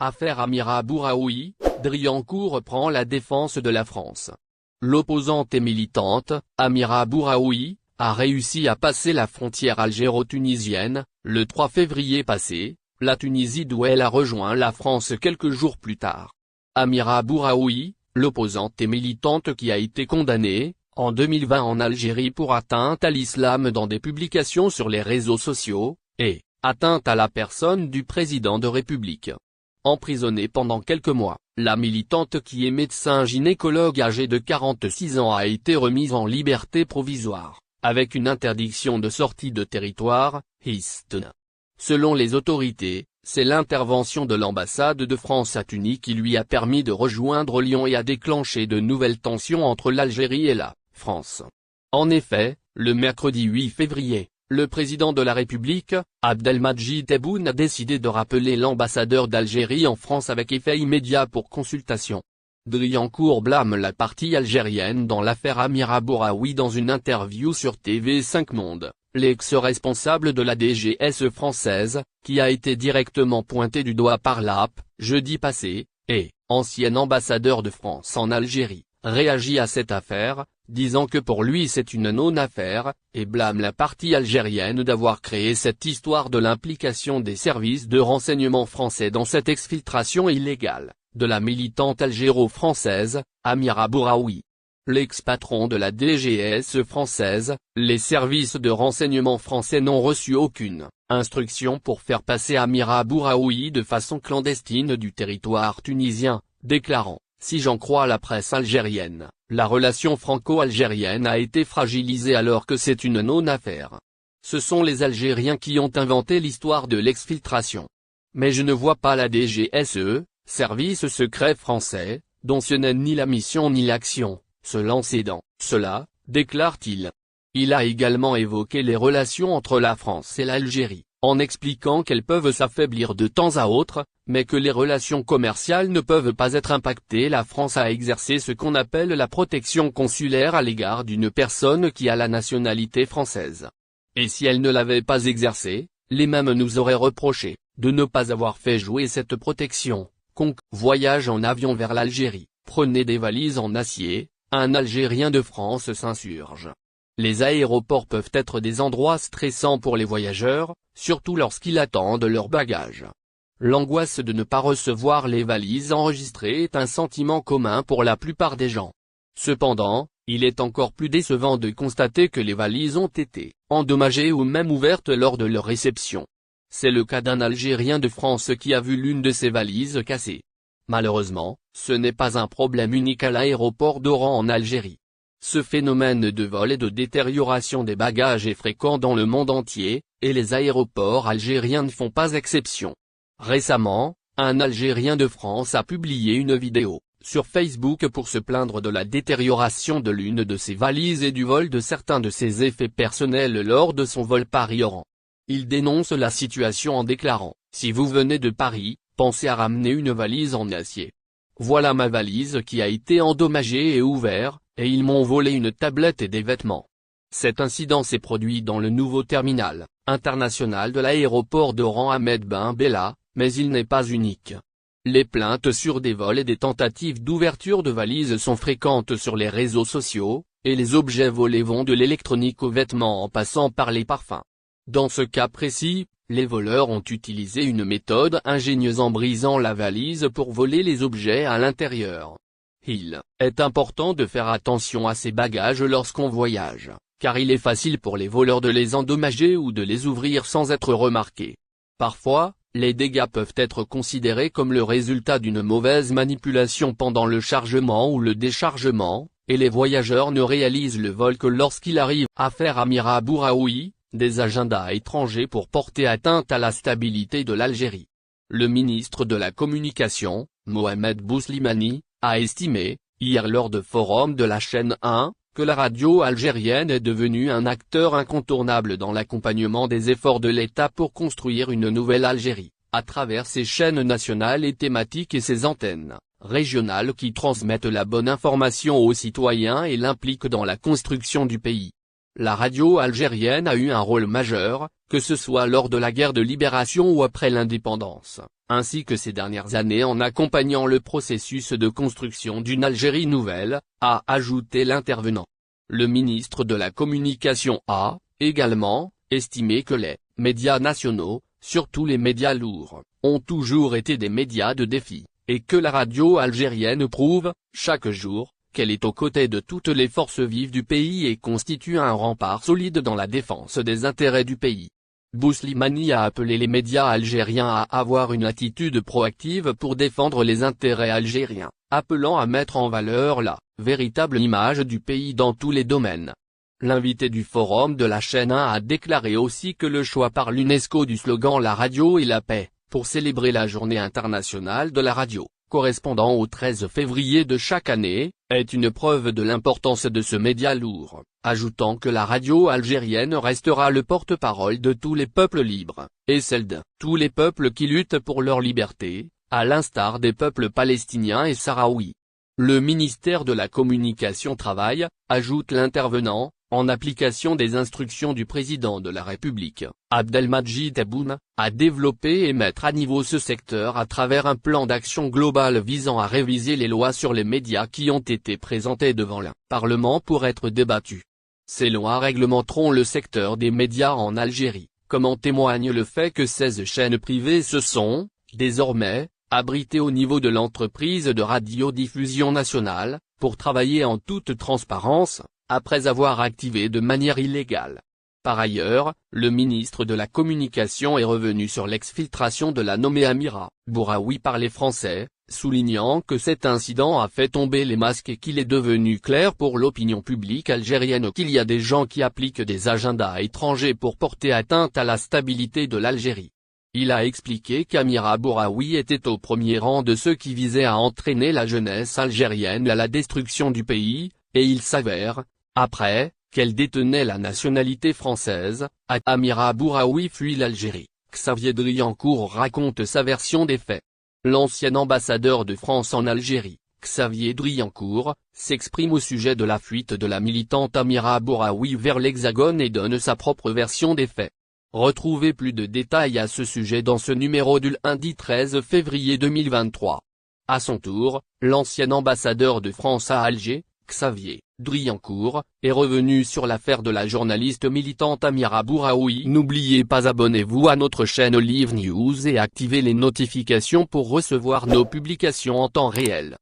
Affaire Amira Bouraoui, Driancourt prend la défense de la France. L'opposante et militante, Amira Bouraoui, a réussi à passer la frontière algéro-tunisienne, le 3 février passé, la Tunisie d'où elle a rejoint la France quelques jours plus tard. Amira Bouraoui, l'opposante et militante qui a été condamnée, en 2020 en Algérie pour atteinte à l'islam dans des publications sur les réseaux sociaux, et atteinte à la personne du président de République. Emprisonnée pendant quelques mois, la militante qui est médecin gynécologue âgée de 46 ans a été remise en liberté provisoire, avec une interdiction de sortie de territoire, (ISTN). Selon les autorités, c'est l'intervention de l'ambassade de France à Tunis qui lui a permis de rejoindre Lyon et a déclenché de nouvelles tensions entre l'Algérie et la France. En effet, le mercredi 8 février, le président de la République, Abdelmadjid Tebboune a décidé de rappeler l'ambassadeur d'Algérie en France avec effet immédiat pour consultation. Driancourt blâme la partie algérienne dans l'affaire Amira Bouraoui dans une interview sur TV5 Monde, l'ex-responsable de la DGSE française, qui a été directement pointé du doigt par l'AP, jeudi passé, et, ancien ambassadeur de France en Algérie, réagit à cette affaire, disant que pour lui c'est une non-affaire, et blâme la partie algérienne d'avoir créé cette histoire de l'implication des services de renseignement français dans cette exfiltration illégale, de la militante algéro-française, Amira Bouraoui. L'ex-patron de la DGSE française, les services de renseignement français n'ont reçu aucune instruction pour faire passer Amira Bouraoui de façon clandestine du territoire tunisien, déclarant: si j'en crois la presse algérienne, la relation franco-algérienne a été fragilisée alors que c'est une non-affaire. Ce sont les Algériens qui ont inventé l'histoire de l'exfiltration. Mais je ne vois pas la DGSE, service secret français, dont ce n'est ni la mission ni l'action, se lancer dans cela, déclare-t-il. Il a également évoqué les relations entre la France et l'Algérie, en expliquant qu'elles peuvent s'affaiblir de temps à autre, mais que les relations commerciales ne peuvent pas être impactées. La France a exercé ce qu'on appelle la protection consulaire à l'égard d'une personne qui a la nationalité française. Et si elle ne l'avait pas exercée, les mêmes nous auraient reproché de ne pas avoir fait jouer cette protection. Voyage en avion vers l'Algérie, prenez des valises en acier, un Algérien de France s'insurge. Les aéroports peuvent être des endroits stressants pour les voyageurs, surtout lorsqu'ils attendent leurs bagages. L'angoisse de ne pas recevoir les valises enregistrées est un sentiment commun pour la plupart des gens. Cependant, il est encore plus décevant de constater que les valises ont été endommagées ou même ouvertes lors de leur réception. C'est le cas d'un Algérien de France qui a vu l'une de ses valises cassée. Malheureusement, ce n'est pas un problème unique à l'aéroport d'Oran en Algérie. Ce phénomène de vol et de détérioration des bagages est fréquent dans le monde entier, et les aéroports algériens ne font pas exception. Récemment, un Algérien de France a publié une vidéo sur Facebook pour se plaindre de la détérioration de l'une de ses valises et du vol de certains de ses effets personnels lors de son vol Paris-Oran. Il dénonce la situation en déclarant: si vous venez de Paris, pensez à ramener une valise en acier. Voilà ma valise qui a été endommagée et ouverte, et ils m'ont volé une tablette et des vêtements. Cet incident s'est produit dans le nouveau terminal international de l'aéroport d'Oran Ahmed Ben Bella, mais il n'est pas unique. Les plaintes sur des vols et des tentatives d'ouverture de valises sont fréquentes sur les réseaux sociaux, et les objets volés vont de l'électronique aux vêtements en passant par les parfums. Dans ce cas précis, les voleurs ont utilisé une méthode ingénieuse en brisant la valise pour voler les objets à l'intérieur. Il est important de faire attention à ses bagages lorsqu'on voyage, car il est facile pour les voleurs de les endommager ou de les ouvrir sans être remarqués. Parfois, les dégâts peuvent être considérés comme le résultat d'une mauvaise manipulation pendant le chargement ou le déchargement, et les voyageurs ne réalisent le vol que lorsqu'il arrive. Affaire Amira Bouraoui, des agendas étrangers pour porter atteinte à la stabilité de l'Algérie. Le ministre de la Communication, Mohamed Bouslimani, a estimé, hier lors de forum de la chaîne 1, que la radio algérienne est devenue un acteur incontournable dans l'accompagnement des efforts de l'État pour construire une nouvelle Algérie, à travers ses chaînes nationales et thématiques et ses antennes régionales qui transmettent la bonne information aux citoyens et l'impliquent dans la construction du pays. La radio algérienne a eu un rôle majeur, que ce soit lors de la guerre de libération ou après l'indépendance, ainsi que ces dernières années en accompagnant le processus de construction d'une Algérie nouvelle, a ajouté l'intervenant. Le ministre de la Communication a, également, estimé que les médias nationaux, surtout les médias lourds, ont toujours été des médias de défi, et que la radio algérienne prouve, chaque jour, qu'elle est aux côtés de toutes les forces vives du pays et constitue un rempart solide dans la défense des intérêts du pays. Bouslimani a appelé les médias algériens à avoir une attitude proactive pour défendre les intérêts algériens, appelant à mettre en valeur la véritable image du pays dans tous les domaines. L'invité du forum de la chaîne 1 a déclaré aussi que le choix par l'UNESCO du slogan « La radio et la paix » pour célébrer la journée internationale de la radio, correspondant au 13 février de chaque année, est une preuve de l'importance de ce média lourd, ajoutant que la radio algérienne restera le porte-parole de tous les peuples libres, et celle de tous les peuples qui luttent pour leur liberté, à l'instar des peuples palestiniens et sahraouis. Le ministère de la Communication travaille, ajoute l'intervenant, en application des instructions du président de la République, Abdelmadjid Tebboune, à développer et mettre à niveau ce secteur à travers un plan d'action global visant à réviser les lois sur les médias qui ont été présentées devant le Parlement pour être débattues. Ces lois réglementeront le secteur des médias en Algérie, comme en témoigne le fait que 16 chaînes privées se sont, désormais, abritées au niveau de l'entreprise de radiodiffusion nationale, pour travailler en toute transparence, après avoir activé de manière illégale. Par ailleurs, le ministre de la Communication est revenu sur l'exfiltration de la nommée Amira Bouraoui par les Français, soulignant que cet incident a fait tomber les masques et qu'il est devenu clair pour l'opinion publique algérienne qu'il y a des gens qui appliquent des agendas étrangers pour porter atteinte à la stabilité de l'Algérie. Il a expliqué qu'Amira Bouraoui était au premier rang de ceux qui visaient à entraîner la jeunesse algérienne à la destruction du pays, et il s'avère, après, qu'elle détenait la nationalité française, Amira Bouraoui fuit l'Algérie. Xavier Driancourt raconte sa version des faits. L'ancien ambassadeur de France en Algérie, Xavier Driancourt, s'exprime au sujet de la fuite de la militante Amira Bouraoui vers l'Hexagone et donne sa propre version des faits. Retrouvez plus de détails à ce sujet dans ce numéro du lundi 13 février 2023. À son tour, l'ancien ambassadeur de France à Alger, Xavier Driancourt, est revenu sur l'affaire de la journaliste militante Amira Bouraoui. N'oubliez pas, abonnez-vous à notre chaîne Olive News et activez les notifications pour recevoir nos publications en temps réel.